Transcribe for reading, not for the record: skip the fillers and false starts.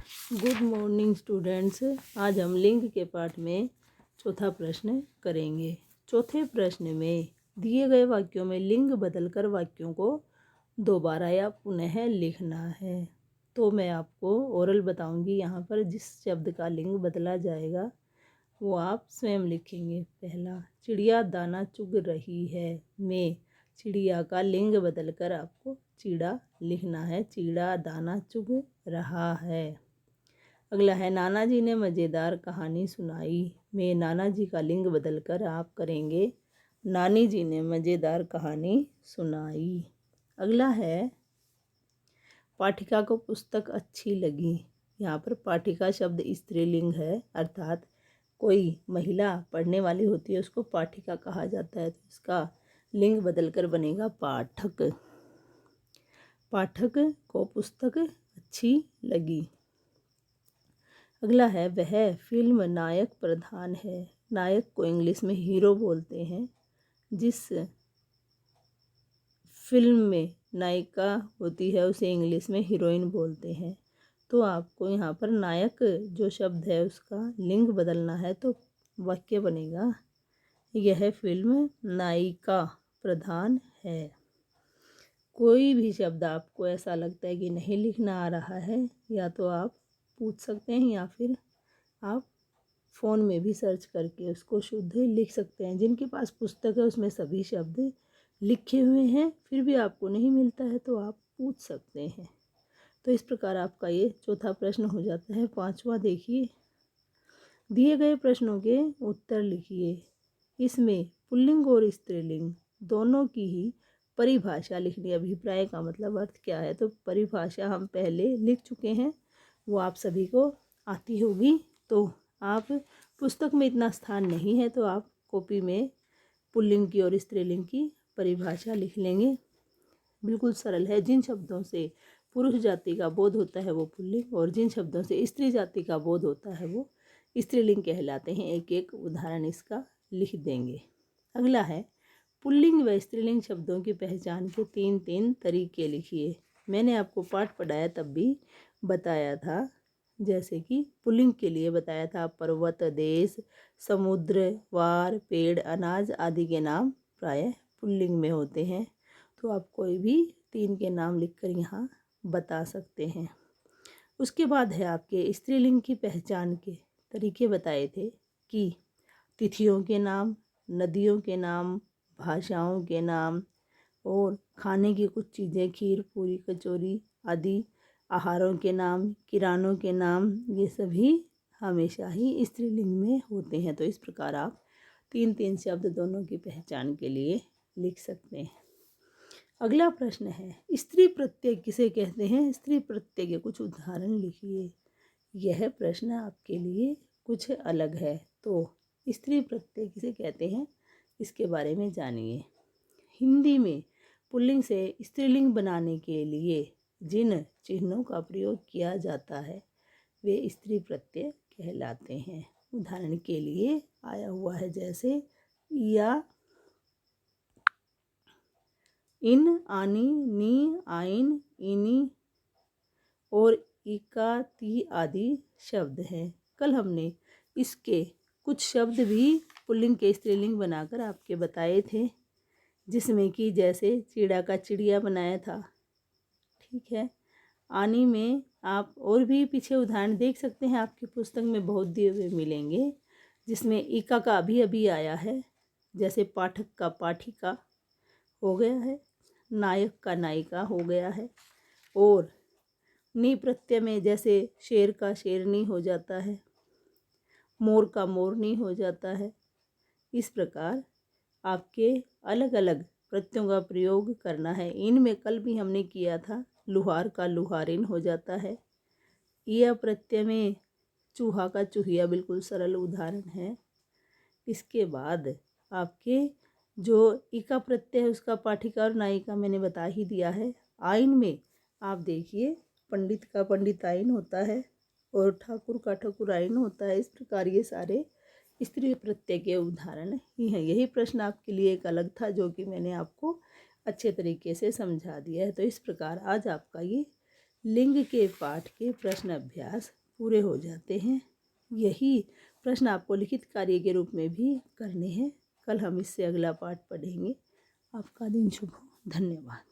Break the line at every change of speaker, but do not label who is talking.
Good morning students. आज हम लिंग के पाठ में चौथा प्रश्न करेंगे। चौथे प्रश्न में दिए गए वाक्यों में लिंग बदलकर वाक्यों को दोबारा या पुनः लिखना है। तो मैं आपको ओरल बताऊंगी। यहाँ पर जिस शब्द का लिंग बदला जाएगा वो आप स्वयं लिखेंगे। पहला, चिड़िया दाना चुग रही है में चिड़िया का लिंग बदलकर आपको चीड़ा लिखना है। चीड़ा दाना चुग रहा है। अगला है, नाना जी ने मज़ेदार कहानी सुनाई में नाना जी का लिंग बदलकर आप करेंगे नानी जी ने मज़ेदार कहानी सुनाई। अगला है, पाठिका को पुस्तक अच्छी लगी। यहाँ पर पाठिका शब्द स्त्रीलिंग है, अर्थात कोई महिला पढ़ने वाली होती है उसको पाठिका कहा जाता है। तो इसका लिंग बदलकर बनेगा पाठक। पाठक को पुस्तक अच्छी लगी। अगला है, वह फिल्म नायक प्रधान है। नायक को इंग्लिश में हीरो बोलते हैं। जिस फिल्म में नायिका होती है उसे इंग्लिश में हीरोइन बोलते हैं। तो आपको यहाँ पर नायक जो शब्द है उसका लिंग बदलना है। तो वाक्य बनेगा, यह फिल्म नायिका प्रधान है। कोई भी शब्द आपको ऐसा लगता है कि नहीं लिखना आ रहा है, या तो आप पूछ सकते हैं या फिर आप फ़ोन में भी सर्च करके उसको शुद्ध लिख सकते हैं। जिनके पास पुस्तक है उसमें सभी शब्द लिखे हुए हैं, फिर भी आपको नहीं मिलता है तो आप पूछ सकते हैं। तो इस प्रकार आपका ये चौथा प्रश्न हो जाता है। पांचवा देखिए, दिए गए प्रश्नों के उत्तर लिखिए। इसमें पुल्लिंग और स्त्रीलिंग दोनों की ही परिभाषा लिखनी। अभिप्राय का मतलब अर्थ क्या है, तो परिभाषा हम पहले लिख चुके हैं, वो आप सभी को आती होगी। तो आप पुस्तक में इतना स्थान नहीं है तो आप कॉपी में पुल्लिंग की और स्त्रीलिंग की परिभाषा लिख लेंगे। बिल्कुल सरल है। जिन शब्दों से पुरुष जाति का बोध होता है वो पुल्लिंग, और जिन शब्दों से स्त्री जाति का बोध होता है वो स्त्रीलिंग कहलाते हैं। एक एक उदाहरण इसका लिख देंगे। अगला है, पुल्लिंग व स्त्रीलिंग शब्दों की पहचान के 3 तरीके लिखिए। मैंने आपको पाठ पढ़ाया तब भी बताया था। जैसे कि पुल्लिंग के लिए बताया था, पर्वत, देश, समुद्र, वार, पेड़, अनाज आदि के नाम प्रायः पुल्लिंग में होते हैं। तो आप कोई भी 3 के नाम लिखकर यहाँ बता सकते हैं। उसके बाद है आपके स्त्रीलिंग की पहचान के तरीके बताए थे कि तिथियों के नाम, नदियों के नाम, भाषाओं के नाम और खाने की कुछ चीज़ें, खीर, पूरी, कचौरी आदि आहारों के नाम, किरानों के नाम, ये सभी हमेशा ही स्त्रीलिंग में होते हैं। तो इस प्रकार आप 3 शब्द दोनों की पहचान के लिए लिख सकते हैं। अगला प्रश्न है, स्त्री प्रत्यय किसे कहते हैं? स्त्री प्रत्यय के कुछ उदाहरण लिखिए। यह प्रश्न आपके लिए कुछ अलग है। तो स्त्री प्रत्यय किसे कहते हैं इसके बारे में जानिए। हिंदी में पुल्लिंग से स्त्रीलिंग बनाने के लिए जिन चिन्हों का प्रयोग किया जाता है वे स्त्री प्रत्यय कहलाते हैं। उदाहरण के लिए आया हुआ है जैसे या, इन, आनी, नी, आइन, इनी और इका, ती आदि शब्द हैं। कल हमने इसके कुछ शब्द भी पुल्लिंग के स्त्रीलिंग बनाकर आपके बताए थे, जिसमें कि जैसे चिड़ा का चिड़िया बनाया था। ठीक है। आनी में आप और भी पीछे उदाहरण देख सकते हैं, आपकी पुस्तक में बहुत दिए हुए मिलेंगे, जिसमें इका का अभी अभी आया है। जैसे पाठक का पाठिका हो गया है, नायक का नायिका हो गया है, और नी प्रत्यय में जैसे शेर का शेरनी हो जाता है, मोर का मोरनी हो जाता है। इस प्रकार आपके अलग अलग प्रत्ययों का प्रयोग करना है। इनमें कल भी हमने किया था, लुहार का लुहारिन हो जाता है। यह प्रत्यय में चूहा का चूहिया बिल्कुल सरल उदाहरण है। इसके बाद आपके जो इका प्रत्यय है उसका पाठिका और नायिका मैंने बता ही दिया है। आइन में आप देखिए, पंडित का पंडिताइन होता है और ठाकुर का ठकुराइन होता है। इस प्रकार ये सारे स्त्री प्रत्यय के उदाहरण ही हैं। यही प्रश्न आपके लिए एक अलग था जो कि मैंने आपको अच्छे तरीके से समझा दिया है। तो इस प्रकार आज आपका ये लिंग के पाठ के प्रश्न अभ्यास पूरे हो जाते हैं। यही प्रश्न आपको लिखित कार्य के रूप में भी करने हैं। कल हम इससे अगला पाठ पढ़ेंगे। आपका दिन शुभ हो। धन्यवाद।